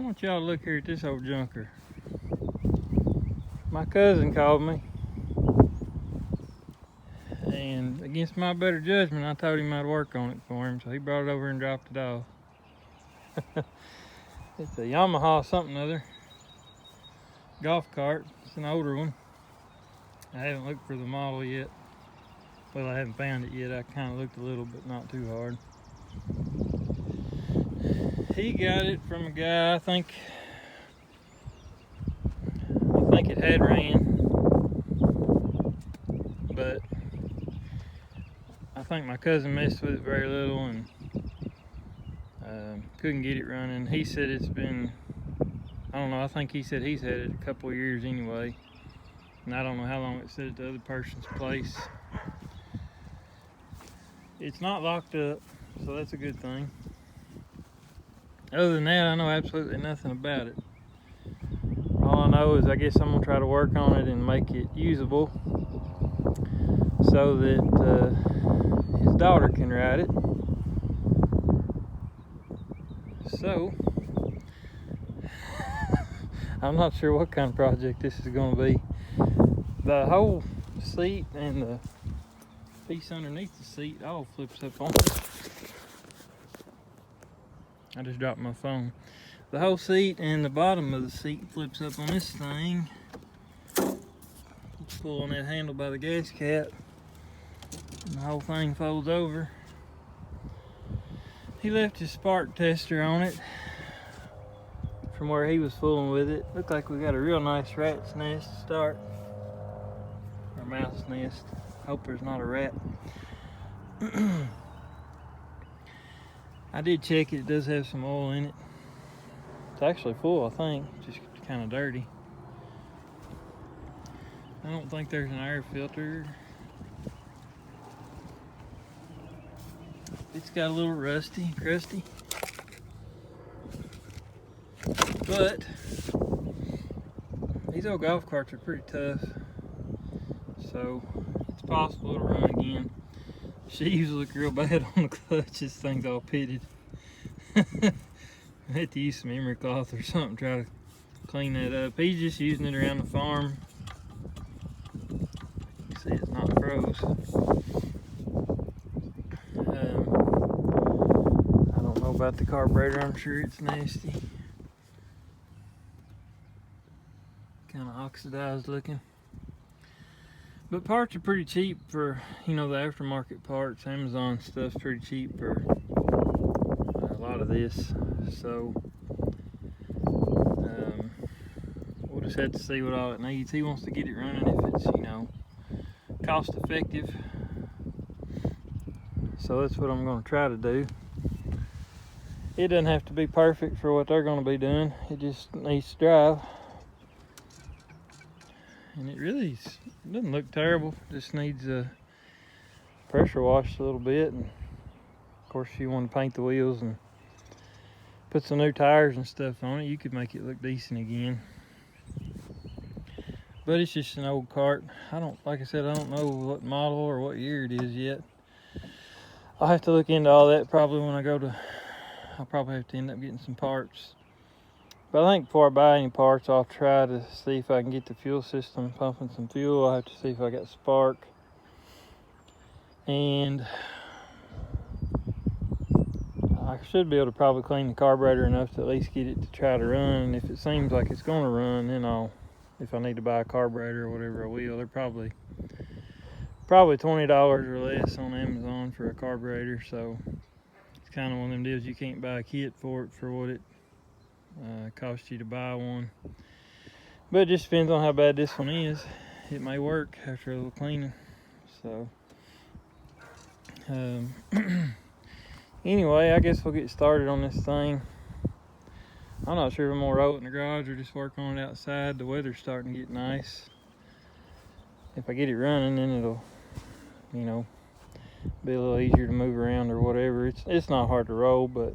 want y'all to look here at this old junker. My cousin called me, and against my better judgment, I told him I'd work on it for him, so he brought it over and dropped it off. It's a Yamaha something or other golf cart. It's an older one. I haven't looked for the model yet. Well, I haven't found it yet. I kind of looked a little, but not too hard. He got it from a guy, I think it had ran, but I think my cousin messed with it very little and couldn't get it running. He said it's been, I don't know, I think he said he's had it a couple of years anyway, and I don't know how long it sat at the other person's place. It's not locked up, so that's a good thing. Other than that, I know absolutely nothing about it. All I know is I guess I'm gonna try to work on it and make it usable so that his daughter can ride it. So, I'm not sure what kind of project this is gonna be. The whole seat and the piece underneath the seat all flips up on it. I just dropped my phone. The whole seat and the bottom of the seat flips up on this thing. Pull on that handle by the gas cap, and the whole thing folds over. He left his spark tester on it from where he was fooling with it. Looked like we got a real nice rat's nest to start, or mouse nest. Hope there's not a rat. I did check it. It does have some oil in it. It's actually full, I think, just kind of dirty. I don't think there's an air filter. It's got a little crusty. But these old golf carts are pretty tough, so it's possible it'll run again. Sheaves look real bad on the clutch. This thing's all pitted. I had to use some emery cloth or something to try to clean that up. He's just using it around the farm. You see, it's not froze. I don't know about the carburetor. I'm sure it's nasty. Kind of oxidized looking. But parts are pretty cheap for, you know, the aftermarket parts. Amazon stuff's pretty cheap for a lot of this. So we'll just have to see what all it needs. He wants to get it running if it's, you know, cost effective. So that's what I'm going to try to do. It doesn't have to be perfect for what they're going to be doing. It just needs to drive. And it really doesn't look terrible. Just needs a pressure wash a little bit. And of course, if you want to paint the wheels and put some new tires and stuff on it, you could make it look decent again. But it's just an old cart. Like I said, I don't know what model or what year it is yet. I'll have to look into all that probably when I go to, I'll probably have to end up getting some parts. But I think before I buy any parts, I'll try to see if I can get the fuel system pumping some fuel. I'll have to see if I got spark. And I should be able to probably clean the carburetor enough to at least get it to try to run. And if it seems like it's going to run, then if I need to buy a carburetor or whatever, I will. They're probably $20 or less on Amazon for a carburetor. So it's kind of one of them deals you can't buy a kit for it for what it cost you to buy one. But it just depends on how bad this one is. It may work after a little cleaning. So anyway, I guess we'll get started on this thing. I'm not sure if I'm gonna roll it in the garage or just work on it outside. The weather's starting to get nice. If I get it running, then it'll, you know, be a little easier to move around or whatever. It's not hard to roll, but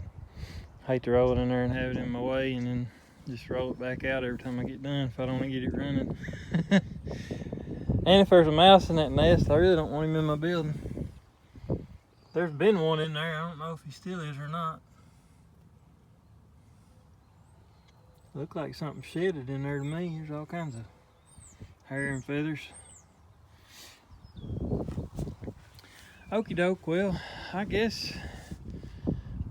I hate to roll it in there and have it in my way and then just roll it back out every time I get done if I don't want to get it running. And if there's a mouse in that nest, I really don't want him in my building. There's been one in there. I don't know if he still is or not. Looked like something shedded in there to me. There's all kinds of hair and feathers. Okie doke, well, I guess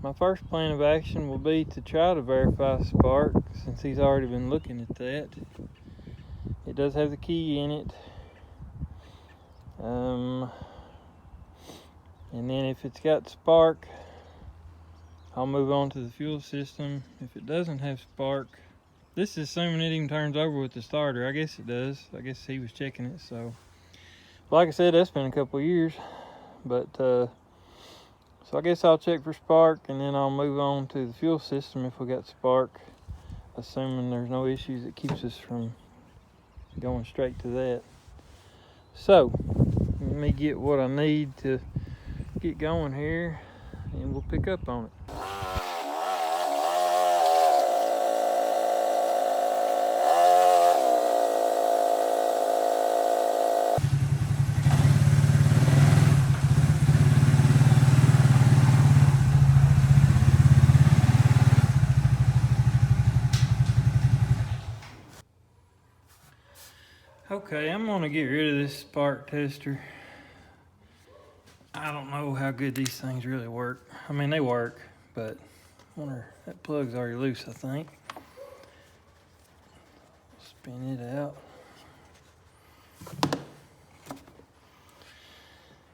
my first plan of action will be to try to verify spark, since he's already been looking at that. It does have the key in it. And then if it's got spark, I'll move on to the fuel system. If it doesn't have spark, this is assuming it even turns over with the starter. I guess it does. I guess he was checking it, so. Like I said, that's been a couple of years. But, so I guess I'll check for spark, and then I'll move on to the fuel system if we got spark, assuming there's no issues that keeps us from going straight to that. So, let me get what I need to get going here, and we'll pick up on it. Okay, I'm gonna get rid of this spark tester. I don't know how good these things really work. I mean, they work, but I wonder, that plug's already loose, I think. Spin it out.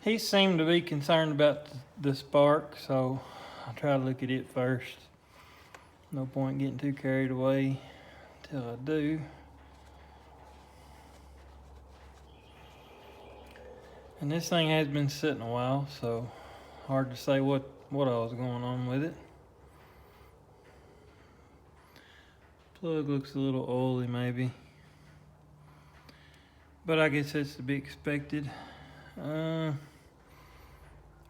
He seemed to be concerned about the spark, so I'll try to look at it first. No point getting too carried away until I do. And this thing has been sitting a while, so hard to say what all was going on with it. Plug looks a little oily maybe, but I guess that's to be expected. There's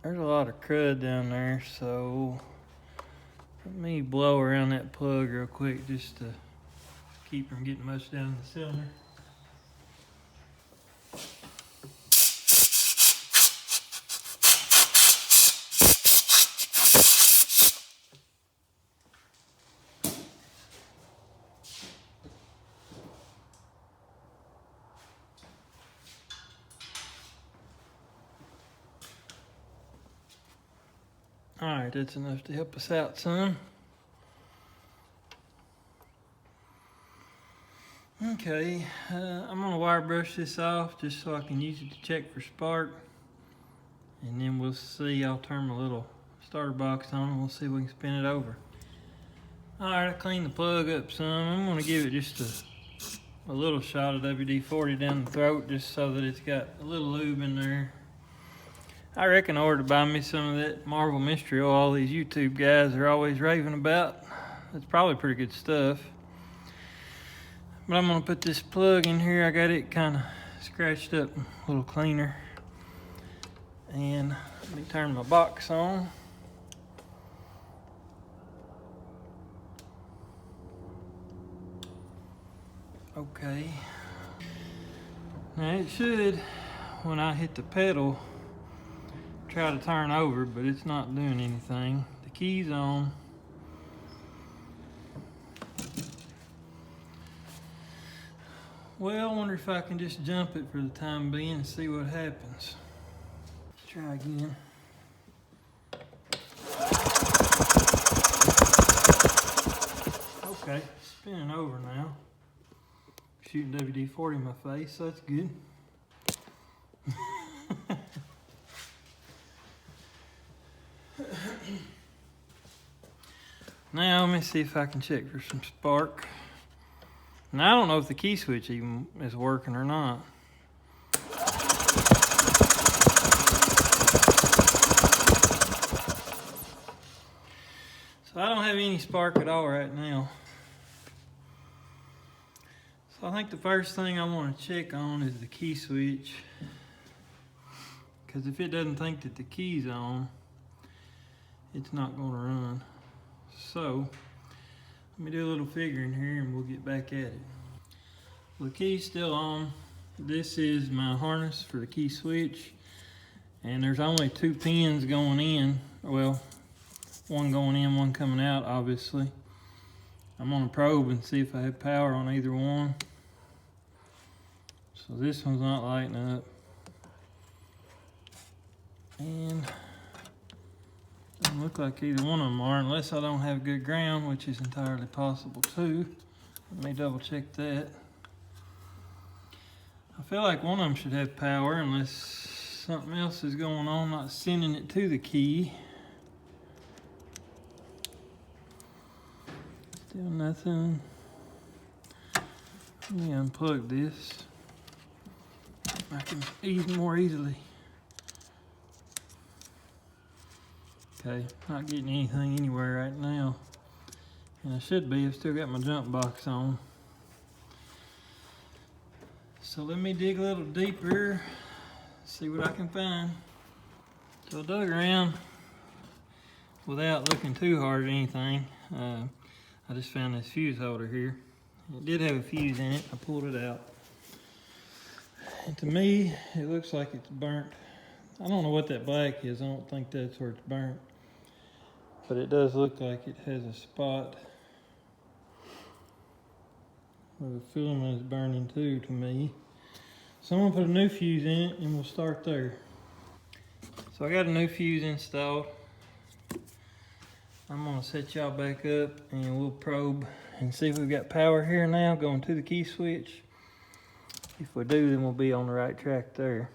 a lot of crud down there, so let me blow around that plug real quick just to keep from getting much down in the cylinder. Alright, that's enough to help us out some. Okay, I'm gonna wire brush this off just so I can use it to check for spark. And then we'll see, I'll turn my little starter box on and we'll see if we can spin it over. Alright, I cleaned the plug up some. I'm gonna give it just a little shot of WD-40 down the throat just so that it's got a little lube in there. I reckon I ought to buy me some of that Marvel Mystery Oil all these YouTube guys are always raving about. It's probably pretty good stuff. But I'm gonna put this plug in here. I got it kind of scratched up a little cleaner. And let me turn my box on. Okay. Now it should, when I hit the pedal, try to turn over, but it's not doing anything. The key's on. Well, I wonder if I can just jump it for the time being and see what happens. Let's try again. Okay, spinning over now. Shooting WD-40 in my face, so that's good. Now let me see if I can check for some spark. Now I don't know if the key switch even is working or not. So I don't have any spark at all right now. So I think the first thing I want to check on is the key switch. Because if it doesn't think that the key's on, it's not going to run. So let me do a little figuring here and we'll get back at it. The key's still on. This is my harness for the key switch. And there's only 2 pins going in. Well, one going in, one coming out, obviously. I'm gonna probe and see if I have power on either one. So this one's not lighting up. And doesn't look like either one of them are, unless I don't have good ground, which is entirely possible too. Let me double check that. I feel like one of them should have power unless something else is going on, not sending it to the key. Still nothing. Let me unplug this. I can ease more easily. Okay, not getting anything anywhere right now. And I should be, I've still got my jump box on. So let me dig a little deeper, see what I can find. So I dug around without looking too hard at anything. I just found this fuse holder here. It did have a fuse in it, I pulled it out. And to me, it looks like it's burnt. I don't know what that black is, I don't think that's where it's burnt. But it does look like it has a spot where the filament is burning too, to me. So I'm gonna put a new fuse in it and we'll start there. So I got a new fuse installed. I'm gonna set y'all back up and we'll probe and see if we've got power here now going to the key switch. If we do, then we'll be on the right track there.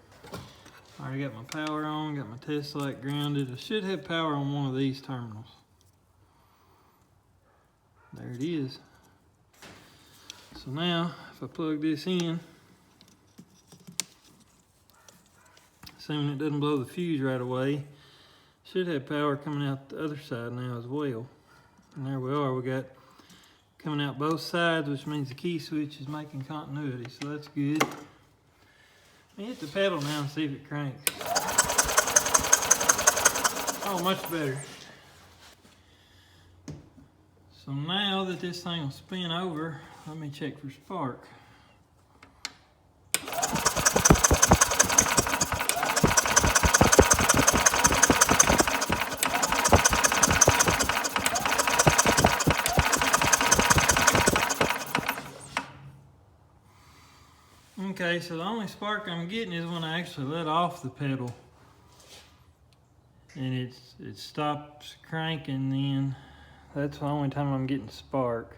Already got my power on, got my test light grounded. I should have power on one of these terminals. There it is. So now, if I plug this in, assuming it doesn't blow the fuse right away, should have power coming out the other side now as well. And there we are, we got coming out both sides, which means the key switch is making continuity, so that's good. Let me hit the pedal now and see if it cranks. Oh, much better. So now that this thing will spin over, let me check for spark. Okay, so the only spark I'm getting is when I actually let off the pedal. And it stops cranking then. That's the only time I'm getting spark.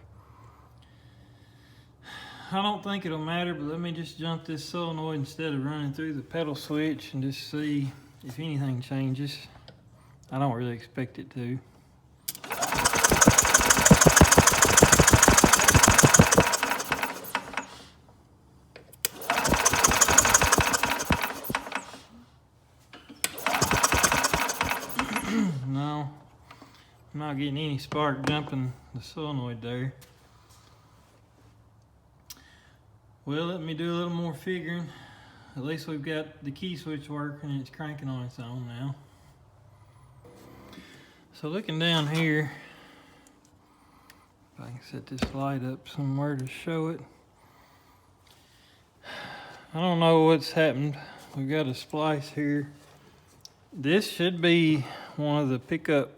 I don't think it'll matter, but let me just jump this solenoid instead of running through the pedal switch and just see if anything changes. I don't really expect it to. No, I'm not getting any spark jumping the solenoid there. Well, let me do a little more figuring. At least we've got the key switch working and it's cranking on its own now. So looking down here, if I can set this light up somewhere to show it. I don't know what's happened. We've got a splice here. This should be one of the pickup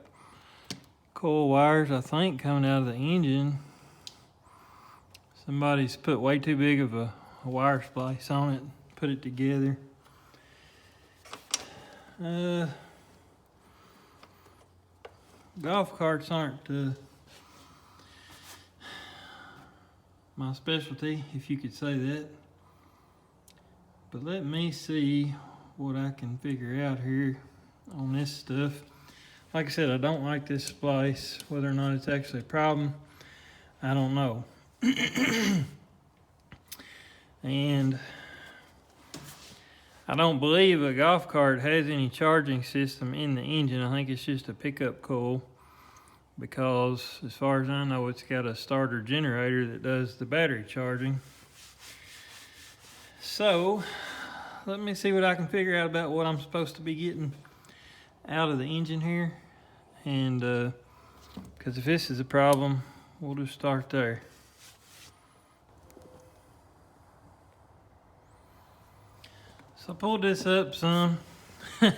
coil wires, I think, coming out of the engine. Somebody's put way too big of a wire splice on it, put it together. Golf carts aren't my specialty, if you could say that. But let me see what I can figure out here on this stuff. Like I said, I don't like this splice. Whether or not it's actually a problem, I don't know. And I don't believe a golf cart has any charging system in the engine. I think it's just a pickup coil, because as far as I know, it's got a starter generator that does the battery charging. So let me see what I can figure out about what I'm supposed to be getting out of the engine here. And because if this is a problem, we'll just start there. So I pulled this up some. Got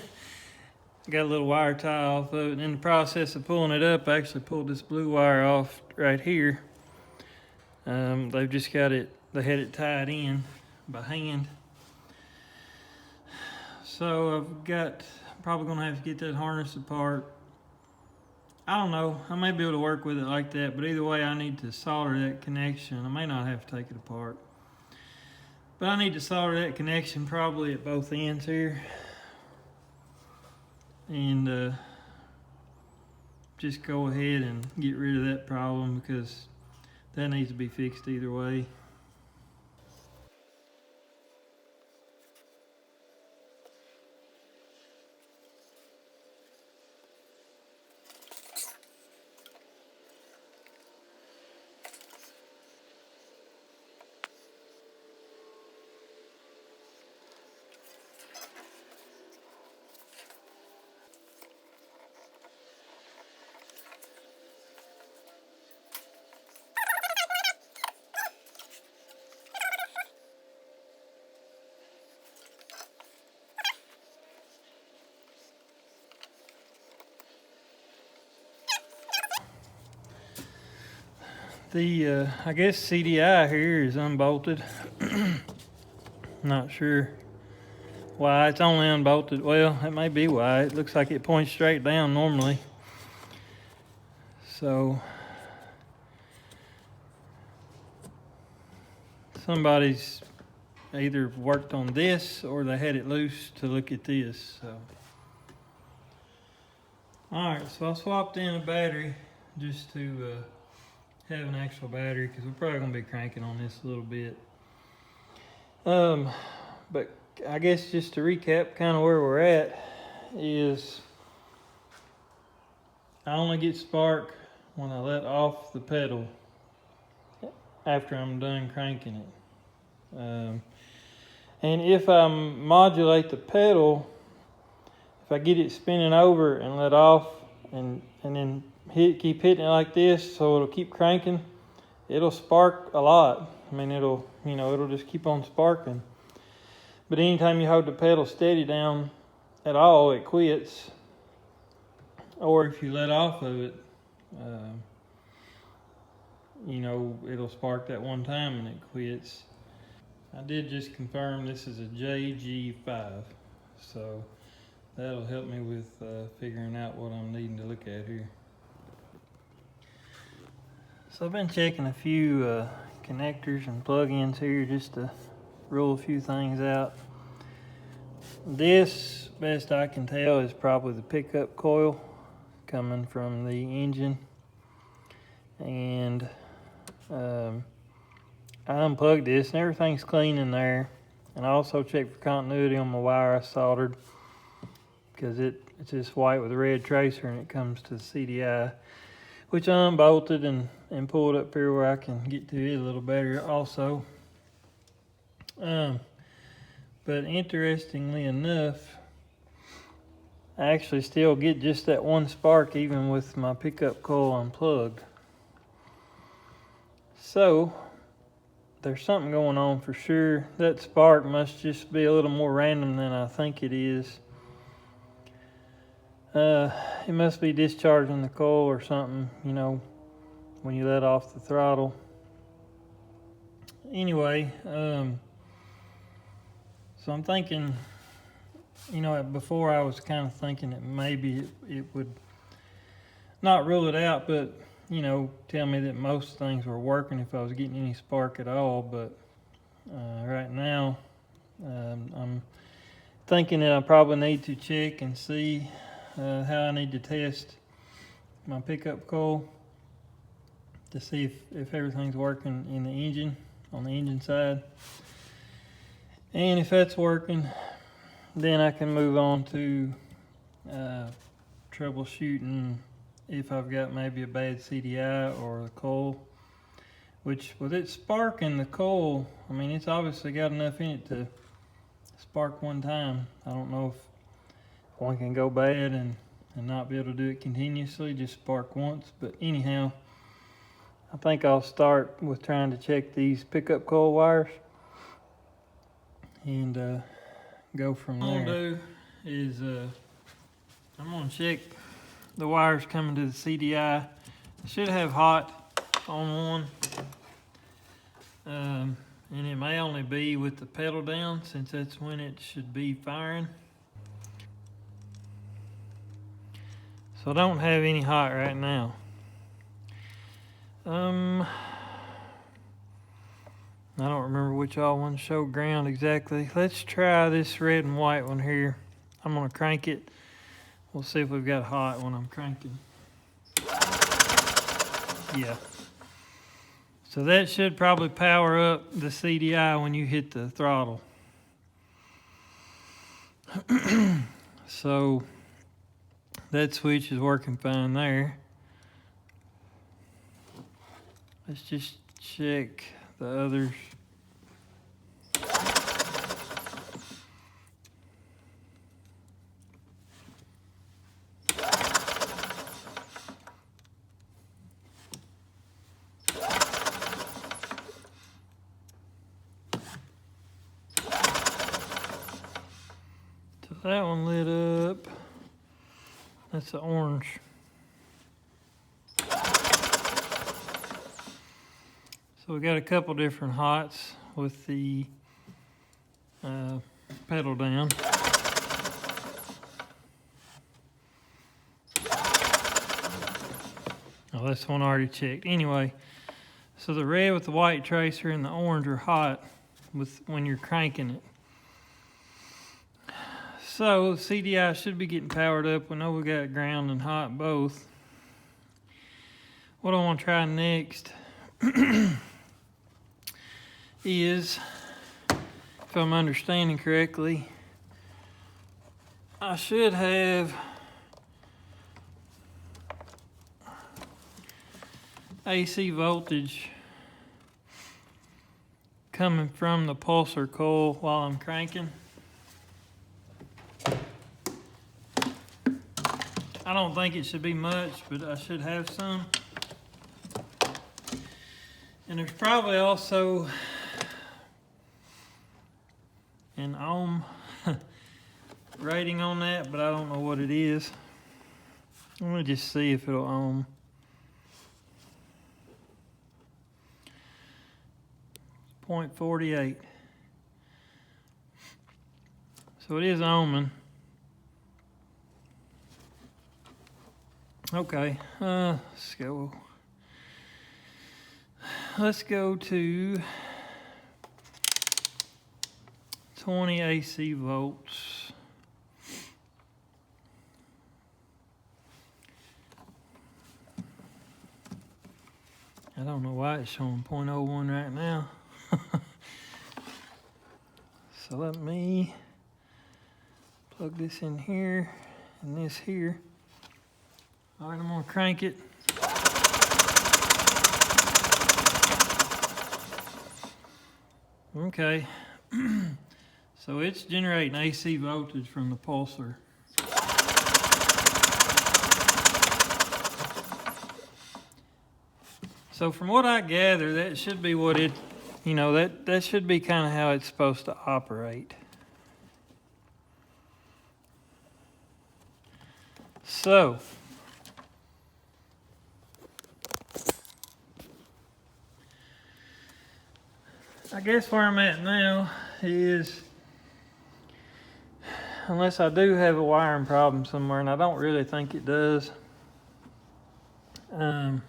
a little wire tie off of it. In the process of pulling it up, I actually pulled this blue wire off right here. They've just got it, they had it tied in by hand. So probably gonna have to get that harness apart. I don't know, I may be able to work with it like that, but either way I need to solder that connection. I may not have to take it apart. But I need to solder that connection probably at both ends here. And just go ahead and get rid of that problem because that needs to be fixed either way. The, I guess CDI here is unbolted. Not sure why it's only unbolted. Well, it may be why. It looks like it points straight down normally. So somebody's either worked on this or they had it loose to look at this. So, all right, so I swapped in a battery just to have an actual battery because we're probably gonna be cranking on this a little bit. But I guess just to recap kind of where we're at is I only get spark when I let off the pedal after I'm done cranking it. And if I modulate the pedal, if I get it spinning over and let off and then keep hitting it like this so it'll keep cranking, it'll spark a lot. I mean, it'll just keep on sparking. But anytime you hold the pedal steady down at all, it quits. Or if you let off of it, it'll spark that one time and it quits. I did just confirm this is a JG5, so that'll help me with figuring out what I'm needing to look at here. So I've been checking a few connectors and plug-ins here just to rule a few things out. This, best I can tell, is probably the pickup coil coming from the engine. And I unplugged this and everything's clean in there. And I also checked for continuity on my wire I soldered because it's just white with a red tracer and it comes to the CDI, which I unbolted and pulled up here where I can get to it a little better also. But interestingly enough, I actually still get just that one spark even with my pickup coil unplugged. So there's something going on for sure. That spark must just be a little more random than I think it is. It must be discharging the coil or something, when you let off the throttle. Anyway, so I'm thinking, before I was kind of thinking that maybe it would not rule it out, but, tell me that most things were working if I was getting any spark at all. But right now, I'm thinking that I probably need to check and see how I need to test my pickup coil to see if everything's working in the engine, on the engine side. And if that's working, then I can move on to troubleshooting if I've got maybe a bad CDI or the coil, which with it sparking the coil, I mean, it's obviously got enough in it to spark one time. I don't know if one can go bad and not be able to do it continuously, just spark once. But anyhow, I think I'll start with trying to check these pickup coil wires and go from there. What I'm gonna do is I'm gonna check the wires coming to the CDI. I should have hot on one, And it may only be with the pedal down, since that's when it should be firing. So I don't have any hot right now. I don't remember which all one showed ground exactly. Let's try this red and white one here. I'm gonna crank it. We'll see if we've got hot when I'm cranking. Yeah. So that should probably power up the CDI when you hit the throttle. So that switch is working fine there. Let's just check the others. So that one lit up. That's the orange. So we got a couple different hots with the pedal down. Oh, that's one already checked. Anyway, so the red with the white tracer and the orange are hot when you're cranking it. So CDI should be getting powered up. We know we got ground and hot both. What I want to try next is, if I'm understanding correctly, I should have AC voltage coming from the pulsar coil while I'm cranking. I don't think it should be much, but I should have some. And there's probably also an ohm rating on that, but I don't know what it is. I'm gonna just see if it'll ohm. It's 0.48. So it is ohming. Okay, let's go to 20 AC volts. I don't know why it's showing 0.01 right now. So let me plug this in here and this here. All right, I'm gonna crank it. Okay, so it's generating AC voltage from the pulsar. So from what I gather, that should be what it, that should be kind of how it's supposed to operate. So, I guess where I'm at now is, unless I do have a wiring problem somewhere, and I don't really think it does, I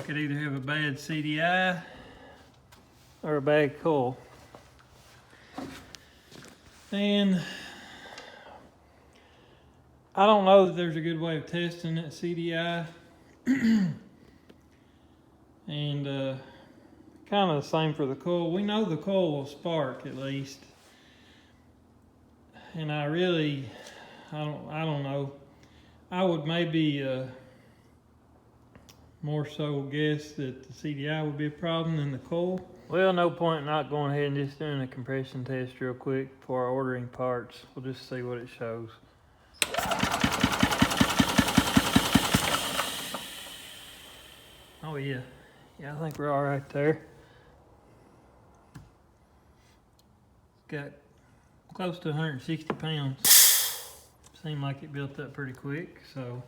could either have a bad CDI or a bad coil. And I don't know that there's a good way of testing that CDI. And kind of the same for the coil. We know the coil will spark at least. And I don't know. I would maybe more so guess that the CDI would be a problem than the coil. Well, no point in not going ahead and just doing a compression test real quick before ordering parts. We'll just see what it shows. Oh yeah, I think we're all right there. Got close to 160 pounds. Seemed like it built up pretty quick, so.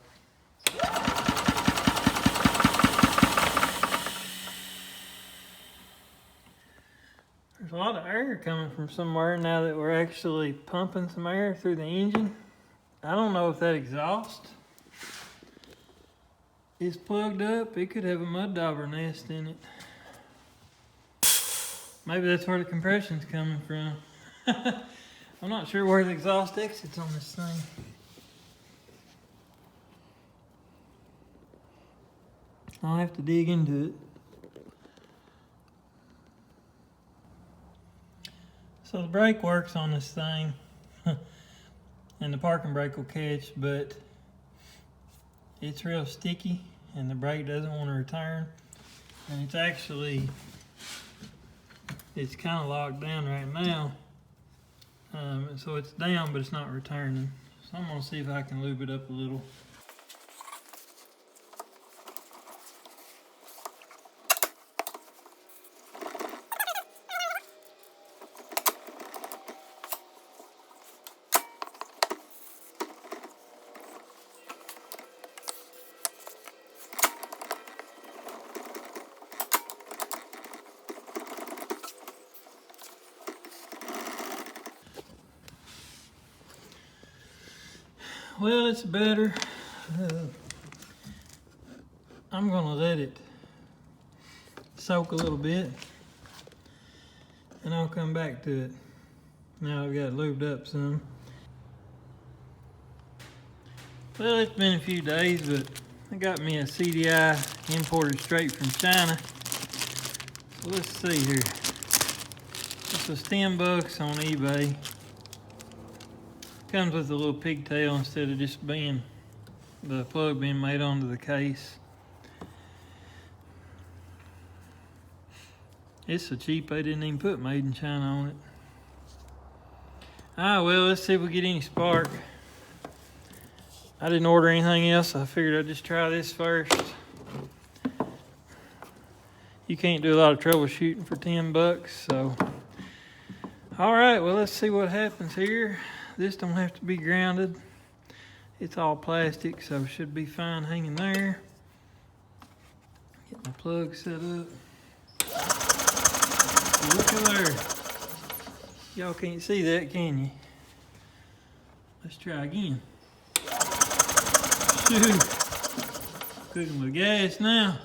air coming from somewhere now that we're actually pumping some air through the engine. I don't know if that exhaust is plugged up. It could have a mud dauber nest in it. Maybe that's where the compression's coming from. I'm not sure where the exhaust exits on this thing. I'll have to dig into it. So the brake works on this thing, and the parking brake will catch, but it's real sticky and the brake doesn't want to return. And it's actually, it's kind of locked down right now. So it's down, but it's not returning. So I'm gonna see if I can lube it up a little. Well, it's better. I'm gonna let it soak a little bit and I'll come back to it. Now I've got it lubed up some. Well, it's been a few days, but I got me a CDI imported straight from China. So let's see here. This was $10 on eBay. Comes with a little pigtail instead of just being the plug being made onto the case. It's so cheap they didn't even put made in China on it. Well, let's see if we get any spark. I didn't order anything else. I figured I'd just try this first. You can't do a lot of troubleshooting for $10, so. All right, well, let's see what happens here. This don't have to be grounded. It's all plastic, so it should be fine hanging there. Get my plug set up. Look at there. Y'all can't see that, can you? Let's try again. Shoot. Cooking with gas now.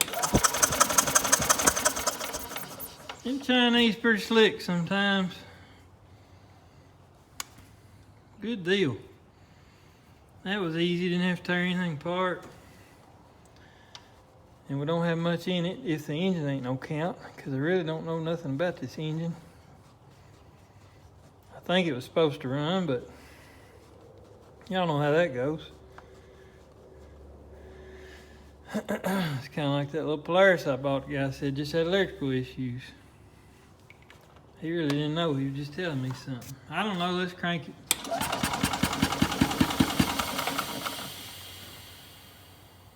Them Chinese pretty slick sometimes. Good deal. That was easy, didn't have to tear anything apart. And we don't have much in it if the engine ain't no count, because I really don't know nothing about this engine. I think it was supposed to run, but y'all know how that goes. It's kind of like that little Polaris I bought. The guy said just had electrical issues. He really didn't know, he was just telling me something. I don't know, let's crank it.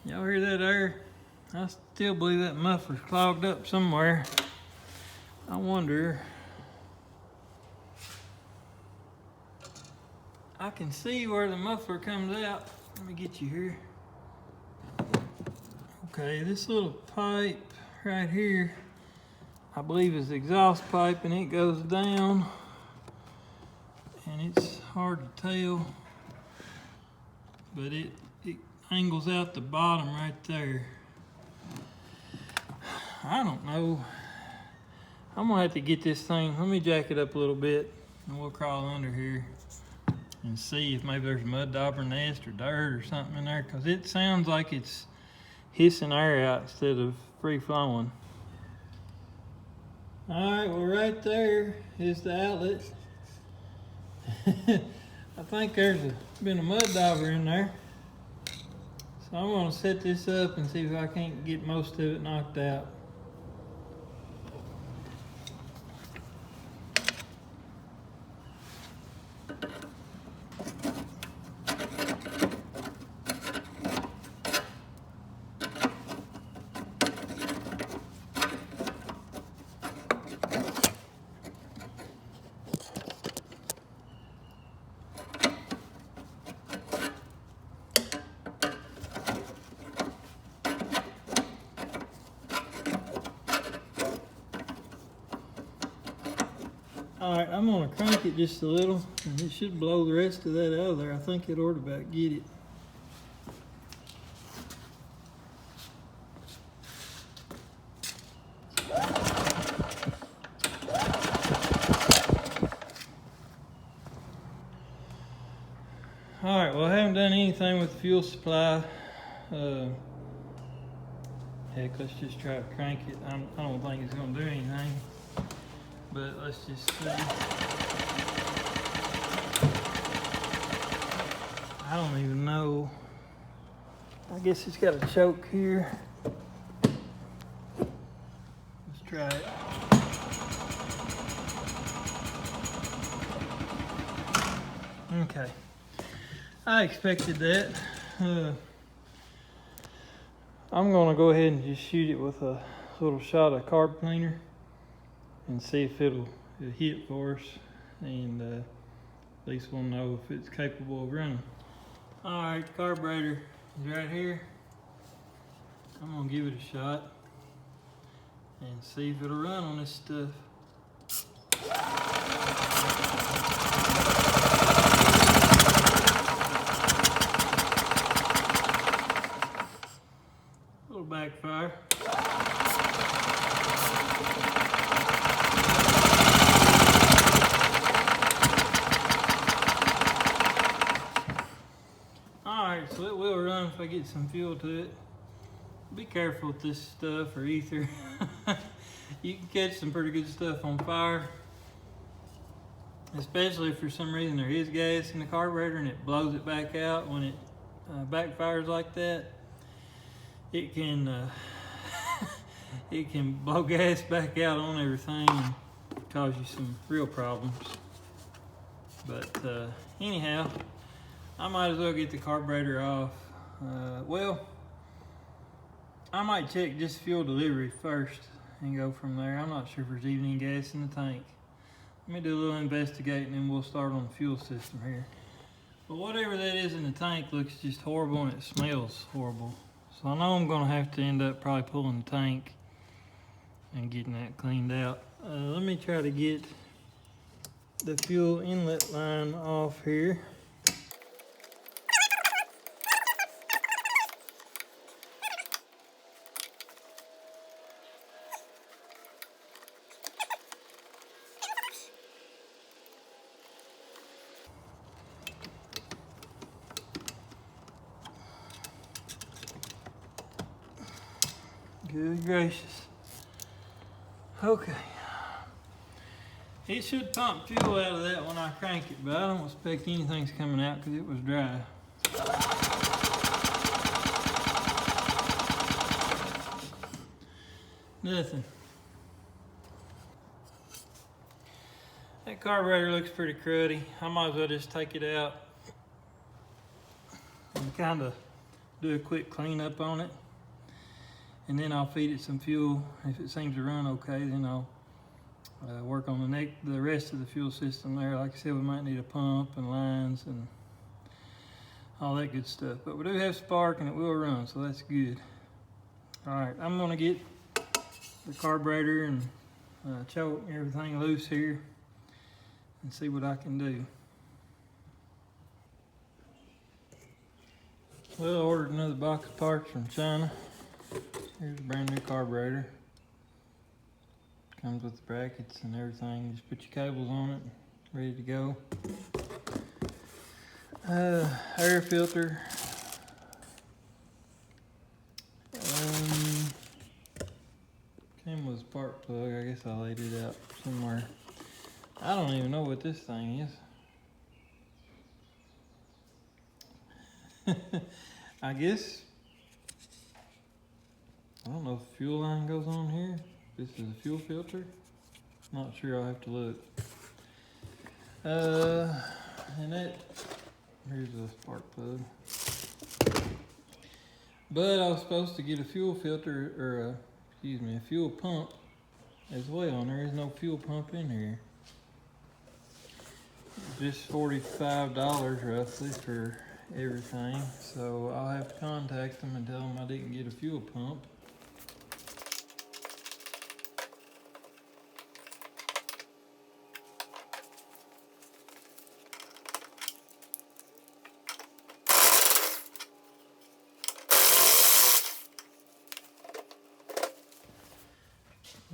Y'all hear that air? I still believe that muffler's clogged up somewhere. I wonder. I can see where the muffler comes out. Let me get you here. Okay, this little pipe right here, I believe is the exhaust pipe, and it goes down. And it's hard to tell, but it angles out the bottom right there. I don't know. I'm gonna have to get this thing, let me jack it up a little bit and we'll crawl under here and see if maybe there's a mud dauber nest or dirt or something in there, because it sounds like it's hissing air out instead of free flowing. All right, well right there is the outlet. I think there's been a mud dauber in there. So I'm gonna set this up and see if I can't get most of it knocked out. All right, I'm gonna crank it just a little, and it should blow the rest of that out of there. I think it ought to about get it. All right, well, I haven't done anything with the fuel supply. Heck, let's just try to crank it. I don't think it's gonna do anything, but let's just see. I don't even know. I guess it's got a choke here. Let's try it. Okay. I expected that. I'm gonna go ahead and just shoot it with a little shot of carb cleaner and see if it'll hit for us, and at least we'll know if it's capable of running. All right, the carburetor is right here. I'm gonna give it a shot and see if it'll run on this stuff. A little backfire. Alright, so it will run if I get some fuel to it. Be careful with this stuff or ether. You can catch some pretty good stuff on fire. Especially if for some reason there is gas in the carburetor and it blows it back out when it backfires like that. It can it can blow gas back out on everything and cause you some real problems. But anyhow, I might as well get the carburetor off. Well, I might check just fuel delivery first and go from there. I'm not sure if there's even any gas in the tank. Let me do a little investigating and we'll start on the fuel system here. But whatever that is in the tank looks just horrible and it smells horrible. So I know I'm gonna have to end up probably pulling the tank and getting that cleaned out. Let me try to get the fuel inlet line off here. Good gracious. Okay. It should pump fuel out of that when I crank it, but I don't expect anything's coming out because it was dry. Nothing. That carburetor looks pretty cruddy. I might as well just take it out and kind of do a quick cleanup on it. And then I'll feed it some fuel. If it seems to run okay, then I'll work on the rest of the fuel system there. Like I said, we might need a pump and lines and all that good stuff. But we do have spark and it will run, so that's good. All right, I'm gonna get the carburetor and choke and everything loose here and see what I can do. Well, I ordered another box of parts from China. Here's a brand new carburetor. Comes with the brackets and everything. Just put your cables on it, ready to go. Air filter. Came with a spark plug. I guess I laid it out somewhere. I don't even know what this thing is. I guess. I don't know if the fuel line goes on here. This is a fuel filter. Not sure, I'll have to look. And that, here's a spark plug. But I was supposed to get a fuel filter, or a fuel pump as well, and there is no fuel pump in here. Just $45 roughly for everything. So I'll have to contact them and tell them I didn't get a fuel pump.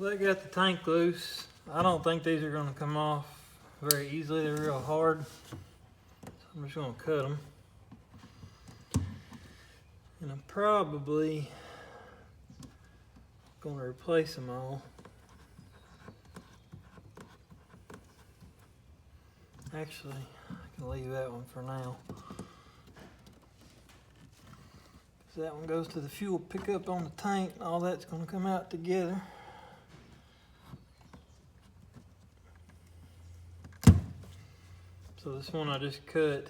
Well, they got the tank loose. I don't think these are gonna come off very easily. They're real hard. So I'm just gonna cut them. And I'm probably gonna replace them all. Actually, I can leave that one for now. So that one goes to the fuel pickup on the tank. All that's gonna come out together. So this one I just cut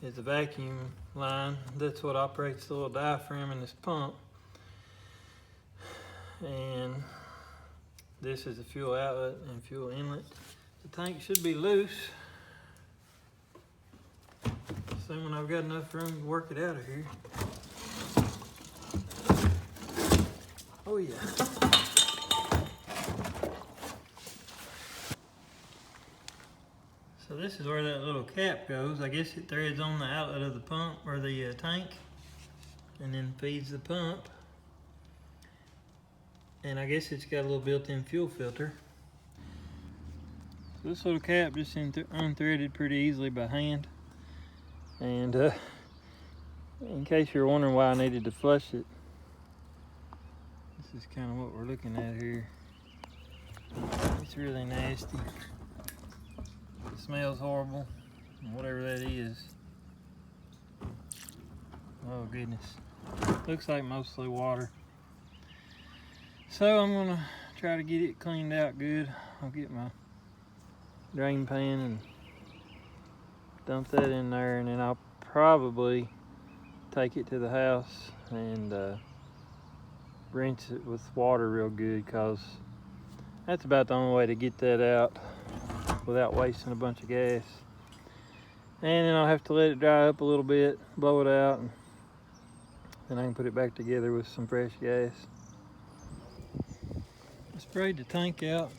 is a vacuum line. That's what operates the little diaphragm in this pump. And this is the fuel outlet and fuel inlet. The tank should be loose. Assuming I've got enough room to work it out of here. Oh yeah. So this is where that little cap goes. I guess it threads on the outlet of the pump or the tank and then feeds the pump. And I guess it's got a little built-in fuel filter. So this little cap just unthreaded pretty easily by hand. And in case you're wondering why I needed to flush it, this is kind of what we're looking at here. It's really nasty. It smells horrible, whatever that is. Oh goodness. Looks like mostly water. So I'm gonna try to get it cleaned out good. I'll get my drain pan and dump that in there, and then I'll probably take it to the house and rinse it with water real good, because that's about the only way to get that out without wasting a bunch of gas. And then I'll have to let it dry up a little bit, blow it out, and then I can put it back together with some fresh gas. I sprayed the tank out.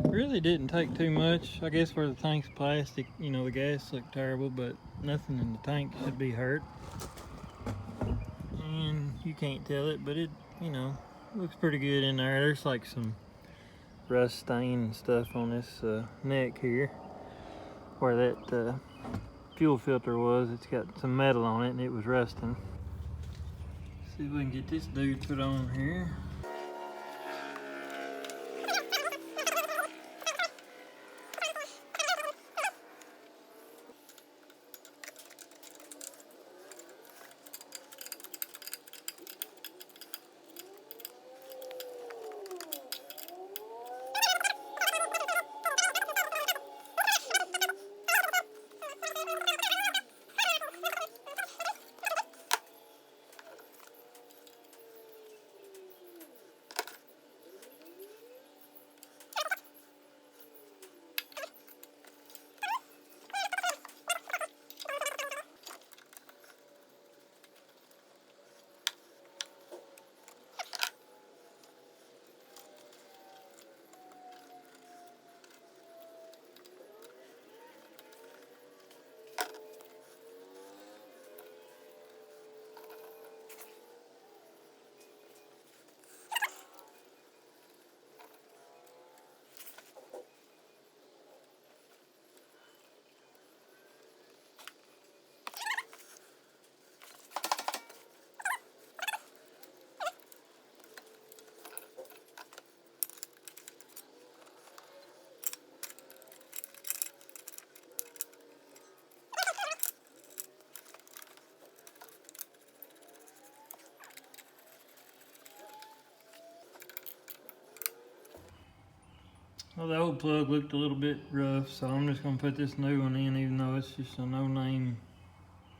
Really didn't take too much. I guess where the tank's plastic, you know, the gas looked terrible, but nothing in the tank should be hurt. And you can't tell it, but it, you know, looks pretty good in there. There's like some rust stain and stuff on this neck here where that fuel filter was. It's got some metal on it and it was rusting. See if we can get this dude put on here. Well, the old plug looked a little bit rough, so I'm just gonna put this new one in, even though it's just a no-name,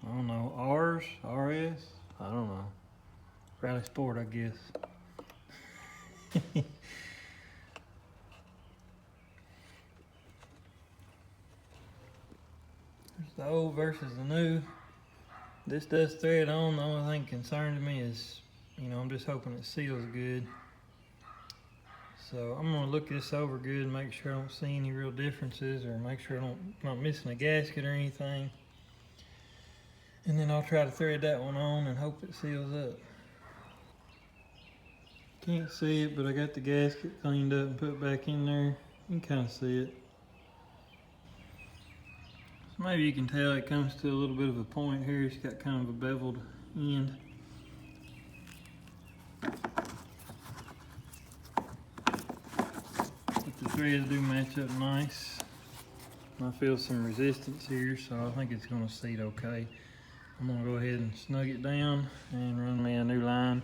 I don't know, RS? I don't know. Rally Sport, I guess. There's the old versus the new. This does thread on. The only thing concerns me is, you know, I'm just hoping it seals good. So I'm gonna look this over good and make sure I don't see any real differences, or make sure I'm not missing a gasket or anything. And then I'll try to thread that one on and hope it seals up. Can't see it, but I got the gasket cleaned up and put back in there. You can kind of see it. So maybe you can tell it comes to a little bit of a point here. It's got kind of a beveled end. But the threads do match up nice. I feel some resistance here, so I think it's going to seat okay. I'm going to go ahead and snug it down and run me a new line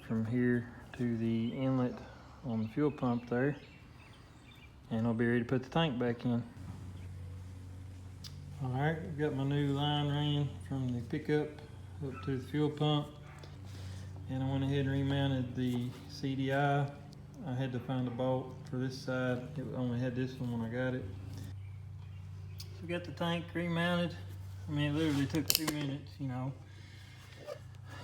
from here to the inlet on the fuel pump there, and I'll be ready to put the tank back in. Alright, I've got my new line ran from the pickup up to the fuel pump, and I went ahead and remounted the CDI. I had to find a bolt for this side. It only had this one when I got it. So got the tank remounted. I mean, it literally took 2 minutes, you know.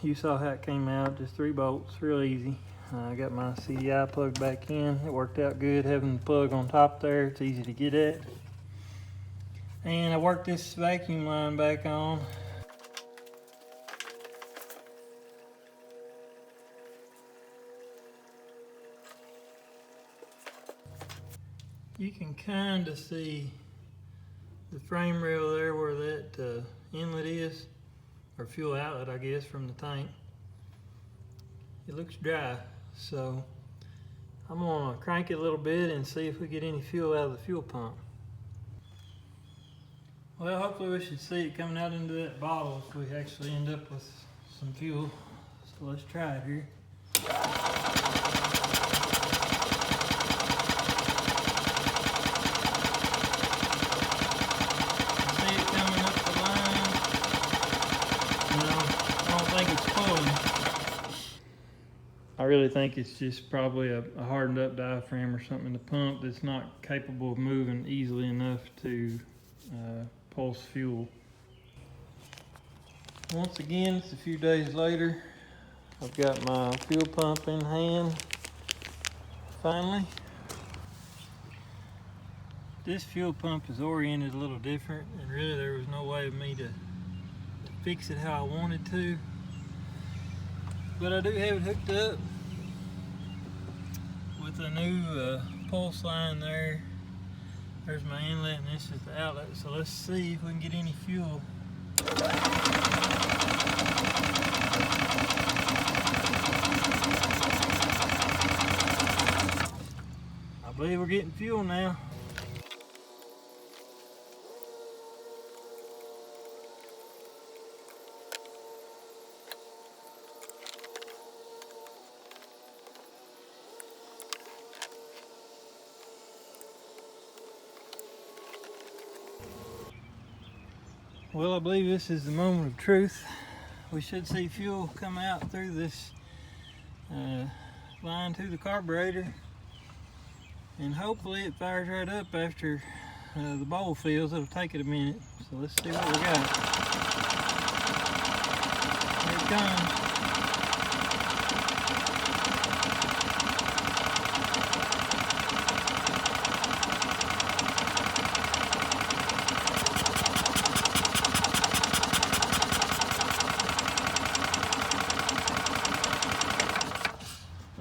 You saw how it came out, just 3 bolts, real easy. I got my CDI plugged back in. It worked out good having the plug on top there. It's easy to get at. And I worked this vacuum line back on. You can kind of see the frame rail there where that inlet is, or fuel outlet, I guess, from the tank. It looks dry, so I'm gonna crank it a little bit and see if we get any fuel out of the fuel pump. Well, hopefully we should see it coming out into that bottle if we actually end up with some fuel. So let's try it here. See it coming up the line. No, I don't think it's pulling. I really think it's just probably a hardened up diaphragm or something in the pump that's not capable of moving easily enough to pulse fuel. Once again, it's a few days later. I've got my fuel pump in hand, finally. This fuel pump is oriented a little different, and really there was no way of me to fix it how I wanted to. But I do have it hooked up with a new pulse line there. There's my inlet and this is the outlet. So let's see if we can get any fuel. I believe we're getting fuel now. Well, I believe this is the moment of truth. We should see fuel come out through this line to the carburetor, and hopefully it fires right up after the bowl fills. It'll take it a minute, so let's see what we got. Here it comes.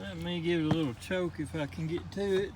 Let me give it a little choke if I can get to it.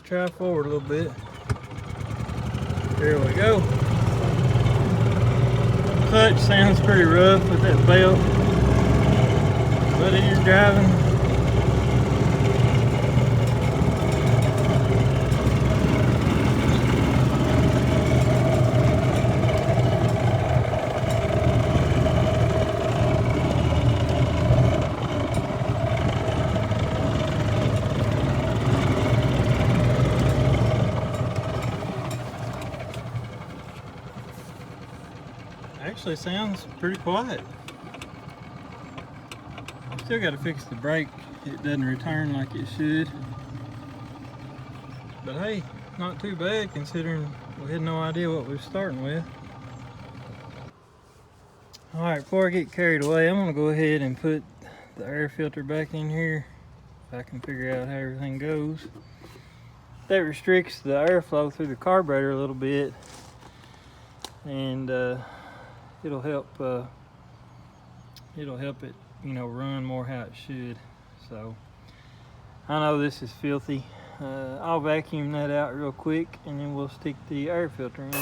try forward a little bit. There we go. Clutch sounds pretty rough with that belt, but it is driving. Actually sounds pretty quiet. Still got to fix the brake. It doesn't return like it should. But hey, not too bad considering we had no idea what we were starting with. Alright, before I get carried away, I'm going to go ahead and put the air filter back in here if I can figure out how everything goes. That restricts the airflow through the carburetor a little bit, and it'll help it, you know, run more how it should. So I know this is filthy. I'll vacuum that out real quick and then we'll stick the air filter in it.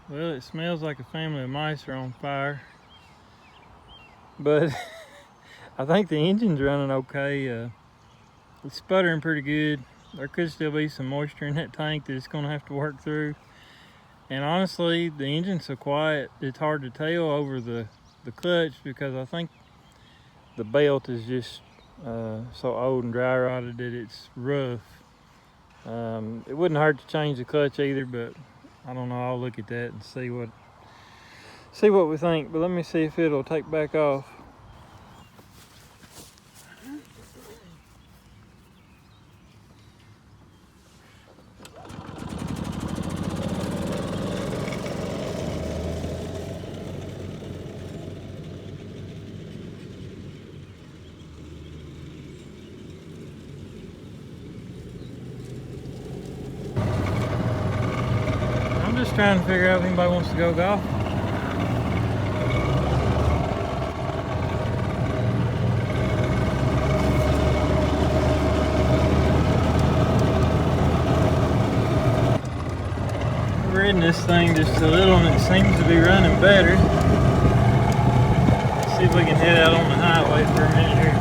Well, it smells like a family of mice are on fire, but I think the engine's running okay. It's sputtering pretty good. There could still be some moisture in that tank that it's going to have to work through. And honestly, the engine's so quiet, it's hard to tell over the clutch because I think the belt is just so old and dry rotted that it's rough. It wouldn't hurt to change the clutch either, but I don't know. I'll look at that and see what we think. But let me see if it'll take back off. Just trying to figure out if anybody wants to go golf. We're in this thing just a little and it seems to be running better. Let's see if we can head out on the highway for a minute here.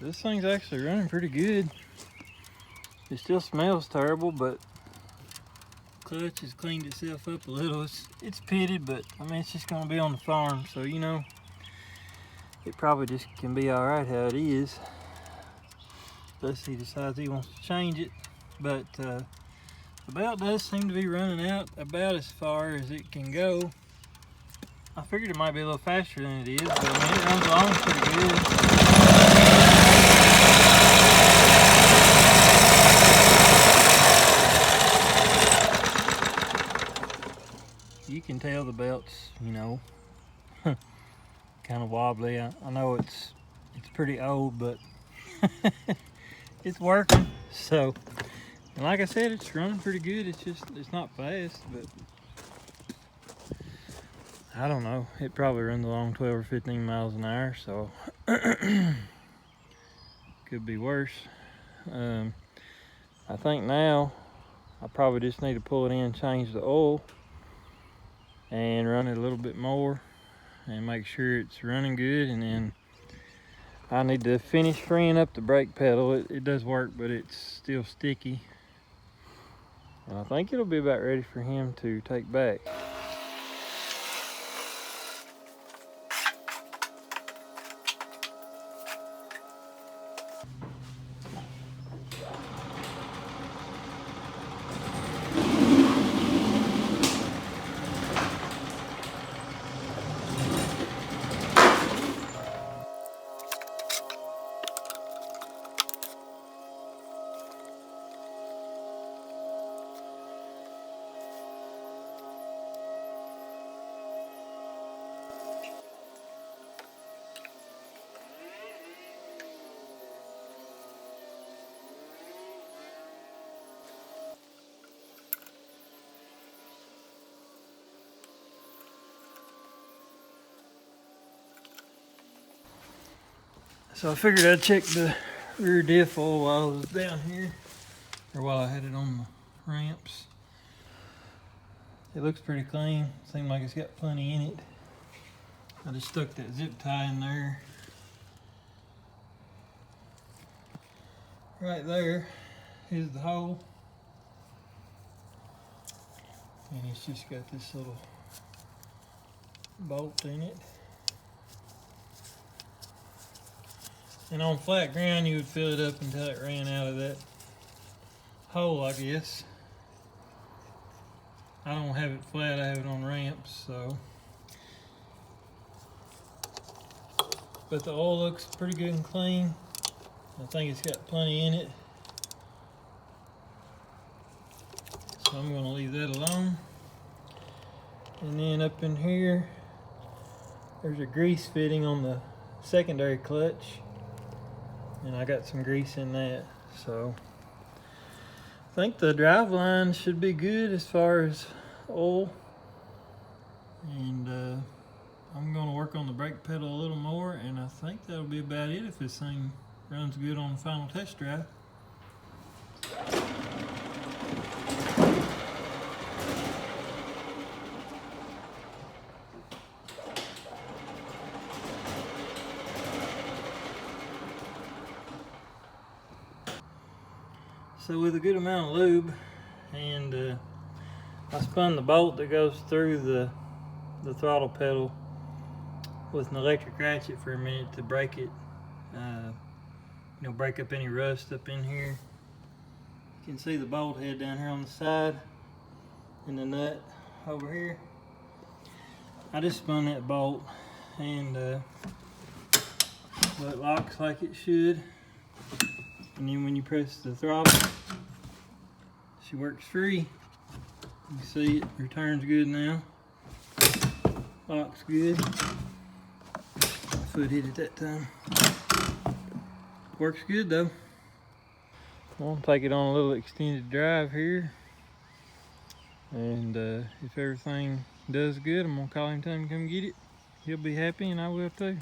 This thing's actually running pretty good. It still smells terrible, but clutch has cleaned itself up a little. It's pitted, but I mean it's just gonna be on the farm, so you know it probably just can be all right how it is. Unless he decides he wants to change it. But the belt does seem to be running out about as far as it can go. I figured it might be a little faster than it is, but I mean it runs along pretty good. You can tell the belt's, you know, kind of wobbly. I know it's pretty old, but it's working. So, and like I said, it's running pretty good. It's not fast, but I don't know. It probably runs along 12 or 15 miles an hour, so could be worse. I think now I probably just need to pull it in, change the oil, and run it a little bit more, and make sure it's running good, and then I need to finish freeing up the brake pedal. It does work, but it's still sticky. And I think it'll be about ready for him to take back. So I figured I'd check the rear diff oil while I was down here, or while I had it on the ramps. It looks pretty clean. Seems like it's got plenty in it. I just stuck that zip tie in there. Right there is the hole. And it's just got this little bolt in it. And on flat ground, you would fill it up until it ran out of that hole, I guess. I don't have it flat, I have it on ramps, so. But the oil looks pretty good and clean. I think it's got plenty in it. So I'm gonna leave that alone. And then up in here, there's a grease fitting on the secondary clutch. And I got some grease in that, so I think the drive line should be good as far as oil. And I'm going to work on the brake pedal a little more, and I think that'll be about it if this thing runs good on the final test drive. So with a good amount of lube, and I spun the bolt that goes through the throttle pedal with an electric ratchet for a minute to break it, break up any rust up in here. You can see the bolt head down here on the side and the nut over here. I just spun that bolt, and so it locks like it should. And then when you press the throttle, she works free. You see it returns good now. Locks good. My foot hit it that time. Works good though. I'm gonna take it on a little extended drive here. And if everything does good, I'm gonna call him, tell him to come get it. He'll be happy and I will too.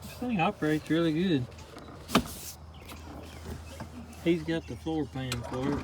This thing operates really good. He's got the floor pan for it.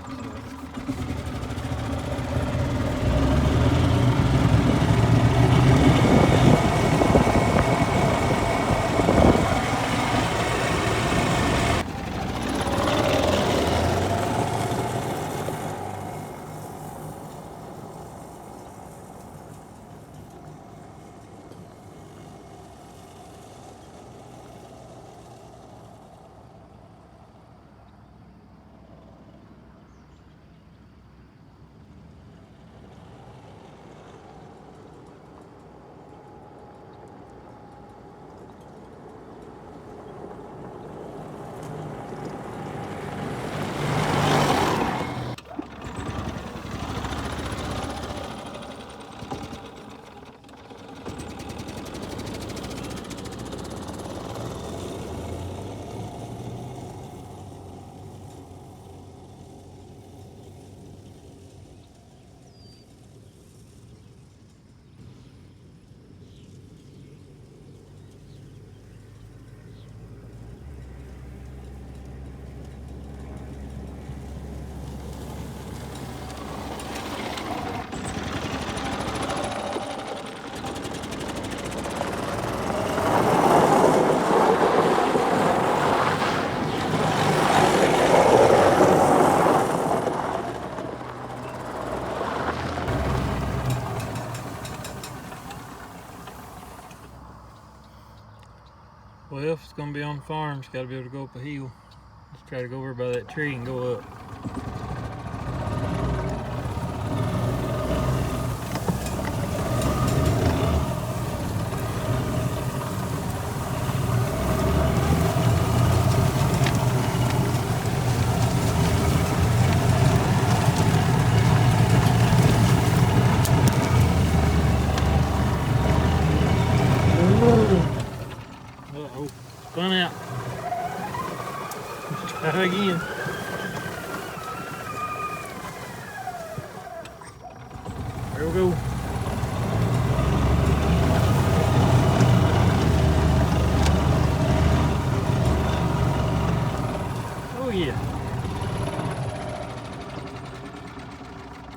gonna be on the farm, it's gotta be able to go up a hill. Let's try to go over by that tree and go up. Uh-oh, spun out. Let's try again. There we go. Oh yeah.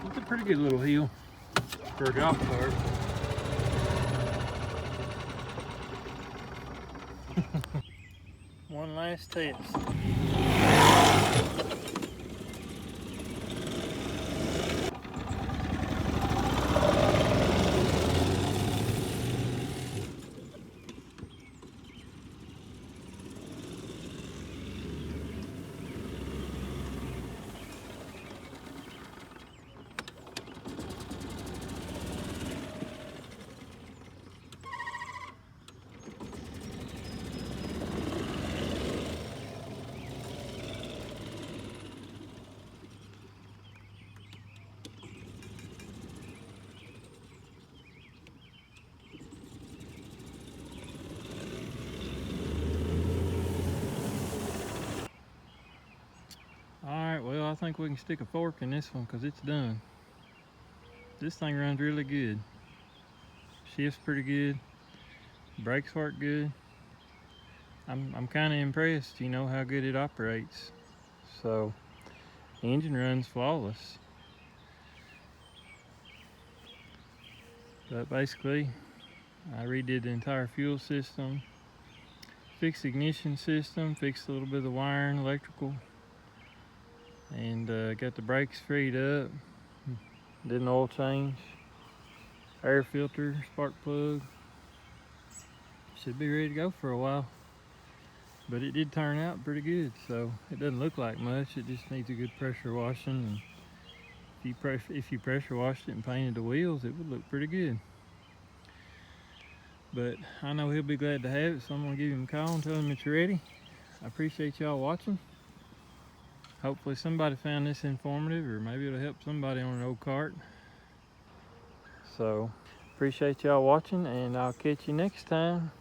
It's a pretty good little hill for a golf cart. One last test. Alright, well, I think we can stick a fork in this one because it's done. This thing runs really good. Shifts pretty good. Brakes work good. I'm kind of impressed, you know, how good it operates. So, the engine runs flawless. But basically, I redid the entire fuel system, fixed the ignition system, fixed a little bit of the wiring, electrical, and got the brakes freed up. Did an oil change, air filter, spark plug. Should be ready to go for a while. But it did turn out pretty good, so it doesn't look like much. It just needs a good pressure washing, and if you pressure washed it and painted the wheels, it would look pretty good. But I know he'll be glad to have it, so I'm gonna give him a call and tell him it's ready. I appreciate y'all watching. Hopefully somebody found this informative, or maybe it'll help somebody on an old cart. So appreciate y'all watching, and I'll catch you next time.